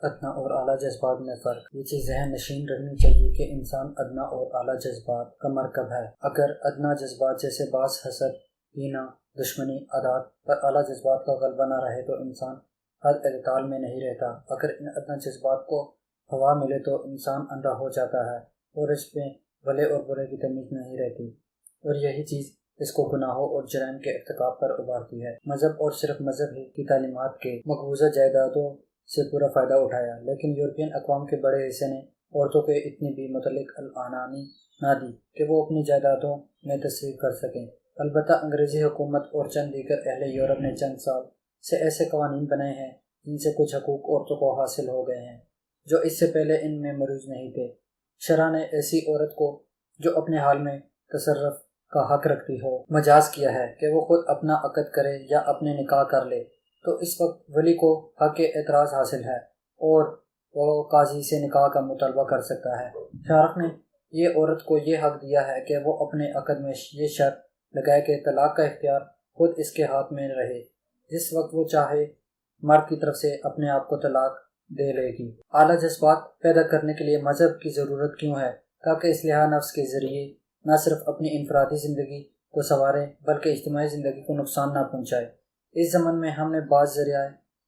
ادنی اور اعلیٰ جذبات میں فرق۔ یہ چیز ذہن نشین رہنی چاہیے کہ انسان ادنی اور اعلیٰ جذبات کا مرکب ہے۔ اگر ادنی جذبات جیسے باز، حسد، کینہ، دشمنی، عداوت پر اعلیٰ جذبات کا غلبہ نہ رہے تو انسان حد اعتدال میں نہیں رہتا۔ اگر ان ادنی جذبات کو ہوا ملے تو انسان اندھا ہو جاتا ہے اور اس میں بھلے اور برے کی تمیز نہیں رہتی، اور یہی چیز اس کو گناہوں اور جرائم کے ارتکاب پر ابھارتی ہے۔ مذہب اور صرف مذہب ہی کی تعلیمات کے مقبوضہ جائیدادوں سے پورا فائدہ اٹھایا، لیکن یورپین اقوام کے بڑے حصے نے عورتوں کے اتنی بھی متعلق العنانی نہ دی کہ وہ اپنی جائیدادوں میں تصرف کر سکیں۔ البتہ انگریزی حکومت اور چند دیگر اہل یورپ نے چند سال سے ایسے قوانین بنائے ہیں جن سے کچھ حقوق عورتوں کو حاصل ہو گئے ہیں جو اس سے پہلے ان میں مروج نہیں تھے۔ شرع نے ایسی عورت کو جو اپنے حال میں تصرف کا حق رکھتی ہو مجاز کیا ہے کہ وہ خود اپنا عقد کرے یا اپنے نکاح کر لے، تو اس وقت ولی کو حق اعتراض حاصل ہے اور وہ قاضی سے نکاح کا مطالبہ کر سکتا ہے۔ شارق نے یہ عورت کو یہ حق دیا ہے کہ وہ اپنے عقد میں یہ شرط لگائے کہ طلاق کا اختیار خود اس کے ہاتھ میں رہے، جس وقت وہ چاہے مرد کی طرف سے اپنے آپ کو طلاق دے لے گی۔ اعلیٰ جذبات پیدا کرنے کے لیے مذہب کی ضرورت کیوں ہے؟ تاکہ اصلاح نفس کے ذریعے نہ صرف اپنی انفرادی زندگی کو سنوارے بلکہ اجتماعی زندگی کو نقصان نہ پہنچائے۔ اس زمن میں ہم نے بعض ذریعہ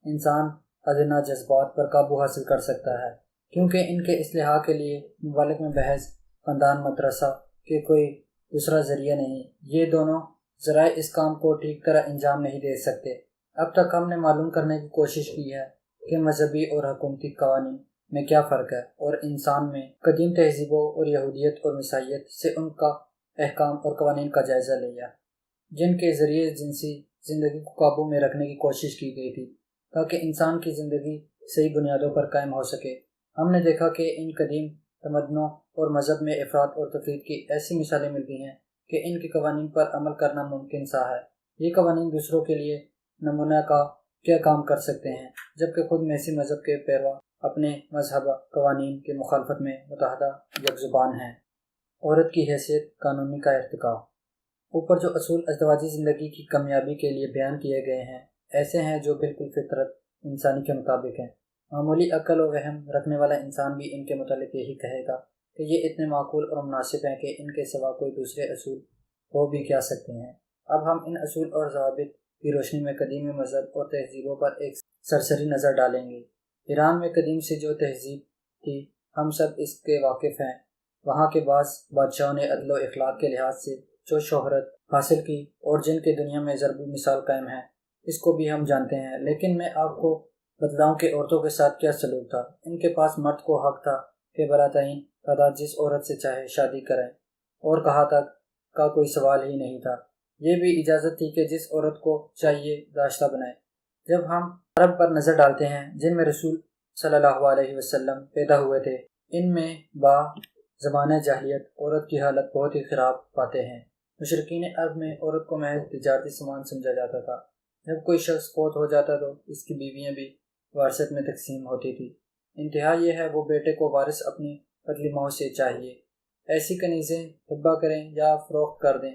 انسان ادنی جذبات پر قابو حاصل کر سکتا ہے، کیونکہ ان کے اصلاح کے لیے ممالک میں بحث، خاندان، مدرسہ کے کوئی دوسرا ذریعہ نہیں۔ یہ دونوں ذرائع اس کام کو ٹھیک طرح انجام نہیں دے سکتے۔ اب تک ہم نے معلوم کرنے کی کوشش کی ہے کہ مذہبی اور حکومتی قوانین میں کیا فرق ہے، اور انسان میں قدیم تہذیبوں اور یہودیت اور مسیحیت سے ان کا احکام اور قوانین کا جائزہ لیا جن کے ذریعے جنسی زندگی کو قابو میں رکھنے کی کوشش کی گئی تھی تاکہ انسان کی زندگی صحیح بنیادوں پر قائم ہو سکے۔ ہم نے دیکھا کہ ان قدیم تمدنوں اور مذہب میں افراط اور تفریط کی ایسی مثالیں ملتی ہیں کہ ان کے قوانین پر عمل کرنا ممکن سا ہے۔ یہ قوانین دوسروں کے لیے نمونہ کا کیا کام کر سکتے ہیں، جبکہ خود میسی مذہب کے پیروا اپنے مذہب قوانین کے مخالفت میں متحدہ یک زبان ہیں۔ عورت کی حیثیت، قانونی کا ارتقاء۔ اوپر جو اصول ازدواجی زندگی کی کامیابی کے لیے بیان کیے گئے ہیں ایسے ہیں جو بالکل فطرت انسانی کے مطابق ہیں۔ معمولی عقل و وہم رکھنے والا انسان بھی ان کے متعلق یہی کہے گا کہ یہ اتنے معقول اور مناسب ہیں کہ ان کے سوا کوئی دوسرے اصول ہو بھی کیا سکتے ہیں۔ اب ہم ان اصول اور ضوابط کی روشنی میں قدیم مذہب اور تہذیبوں پر ایک سرسری نظر ڈالیں گے۔ ایران میں قدیم سے جو تہذیب تھی ہم سب اس کے واقف ہیں۔ وہاں کے بعض بادشاہوں نے عدل و اخلاق کے لحاظ سے جو شہرت حاصل کی اور جن کے دنیا میں ضرب مثال قائم ہے اس کو بھی ہم جانتے ہیں، لیکن میں آپ کو بتلاؤں کہ عورتوں کے ساتھ کیا سلوک تھا۔ ان کے پاس مرد کو حق تھا کہ براتعین تعداد جس عورت سے چاہے شادی کریں، اور کہا تک کا کوئی سوال ہی نہیں تھا۔ یہ بھی اجازت تھی کہ جس عورت کو چاہیے داشتہ بنائے۔ جب ہم عرب پر نظر ڈالتے ہیں جن میں رسول صلی اللہ علیہ وسلم پیدا ہوئے تھے، ان میں با زمانہ جاہلیت عورت کی حالت بہت ہی خراب پاتے ہیں۔ مشرکین عرب میں عورت کو محض تجارتی سامان سمجھا جاتا تھا۔ جب کوئی شخص فوت ہو جاتا تو اس کی بیویاں بھی وراثت میں تقسیم ہوتی تھی۔ انتہا یہ ہے وہ بیٹے کو وارث اپنی پتلی ماں سے چاہیے، ایسی کنیزیں حبہ کریں یا فروخت کر دیں۔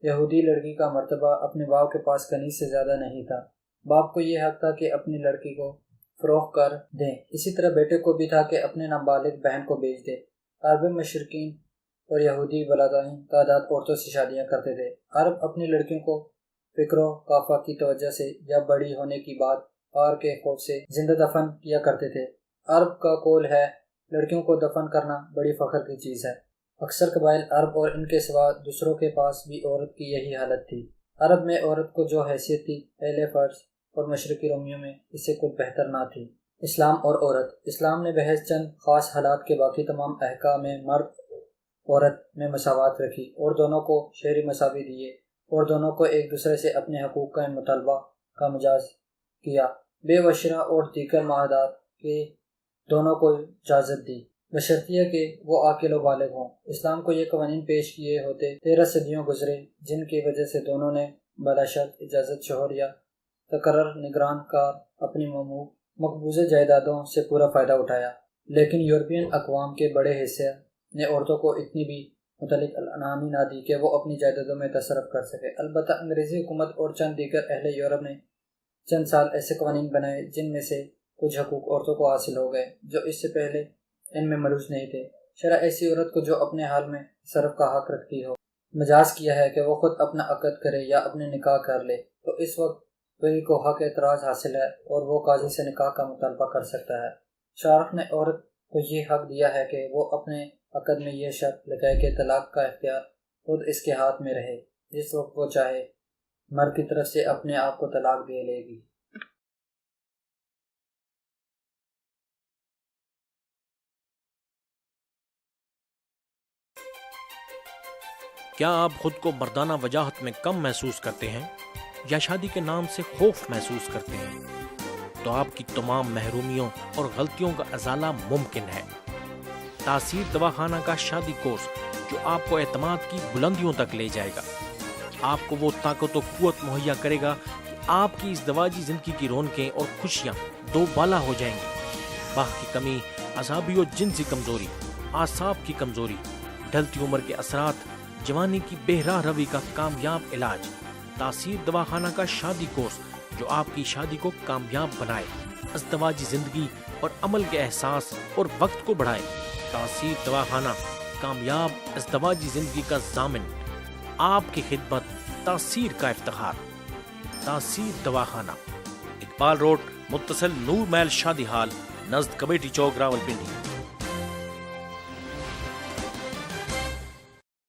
یہودی لڑکی کا مرتبہ اپنے باپ کے پاس کنیز سے زیادہ نہیں تھا۔ باپ کو یہ حق تھا کہ اپنی لڑکی کو فروخت کر دیں، اسی طرح بیٹے کو بھی تھا کہ اپنے نابالغ بہن کو بیچ دے۔ عرب مشرکین اور یہودی بالاتعین تعداد عورتوں سے شادیاں کرتے تھے۔ عرب اپنی لڑکیوں کو فکر و کافہ کی توجہ سے یا بڑی ہونے کی بات اور کے خوف سے زندہ دفن کیا کرتے تھے۔ عرب کا قول ہے لڑکیوں کو دفن کرنا بڑی فخر کی چیز ہے۔ اکثر قبائل عرب اور ان کے سوا دوسروں کے پاس بھی عورت کی یہی حالت تھی۔ عرب میں عورت کو جو حیثیت تھی اہل فرض اور مشرقی رومیوں میں اس سے کچھ بہتر نہ تھی۔ اسلام اور عورت۔ اسلام نے بحث چند خاص حالات کے باقی تمام احکام میں مرد عورت میں مساوات رکھی اور دونوں کو شہری مساوی دیے اور دونوں کو ایک دوسرے سے اپنے حقوق کا مطالبہ کا مجاز کیا۔ بے وشرہ اور دیگر معاہدات کے دونوں کو اجازت دی بشرطیہ کہ وہ عاقل و بالغ ہوں۔ اسلام کو یہ قوانین پیش کیے ہوتے 13 صدیوں گزرے جن کی وجہ سے دونوں نے بلا شرط اجازت شوہر یا تقرر نگران کار اپنی مقبوضہ جائیدادوں سے پورا فائدہ اٹھایا۔ لیکن یورپین اقوام کے بڑے حصے نے عورتوں کو اتنی بھی متعلق العنانی نہ دی کہ وہ اپنی جائیدادوں میں تصرف کر سکے۔ البتہ انگریزی حکومت اور چند دیگر اہل یورپ نے چند سال ایسے قوانین بنائے جن میں سے کچھ حقوق عورتوں کو حاصل ہو گئے جو اس سے پہلے ان میں ملوث نہیں تھے۔ شرع ایسی عورت کو جو اپنے حال میں تصرف کا حق رکھتی ہو مجاز کیا ہے کہ وہ خود اپنا عقد کرے یا اپنے نکاح کر لے، تو اس وقت ولی کو حق اعتراض حاصل ہے اور وہ قاضی سے نکاح کا مطالبہ کر سکتا ہے۔ شارع نے عورت کو یہ حق دیا ہے کہ وہ اپنے عقد میں یہ شرط لگائے کہ طلاق کا اختیار خود اس کے ہاتھ میں رہے، جس وقت وہ چاہے مرد کی طرف سے اپنے آپ کو طلاق دے لے گی۔ کیا آپ خود کو مردانہ وجاہت میں کم محسوس کرتے ہیں یا شادی کے نام سے خوف محسوس کرتے ہیں؟ تو آپ کی تمام محرومیوں اور غلطیوں کا ازالہ ممکن ہے۔ تاثیر دواخانہ کا شادی کورس جو آپ کو اعتماد کی بلندیوں تک لے جائے گا، آپ کو وہ طاقت و قوت مہیا کرے گا کہ آپ کی اس دواجی زندگی کی رونقیں اور خوشیاں دو بالا ہو جائیں گی۔ باہ کی کمی، اعصابی و جنسی کمزوری، اعصاب کی کمزوری، ڈھلتی عمر کے اثرات، جوانی کی بے راہ روی کا کامیاب علاج۔ تاثیر دواخانہ کا شادی کورس جو آپ کی شادی کو کامیاب بنائے، ازدواجی زندگی اور عمل کے احساس اور وقت کو بڑھائے۔ تاثیر دواخانہ، کامیاب ازدواجی زندگی کا ضامن، آپ کی خدمت، تاثیر کا افتخار۔ تاثیر دواخانہ، اقبال روڈ، متصل نور محل شادی ہال، نزد کمیٹی چوک، راولپنڈی۔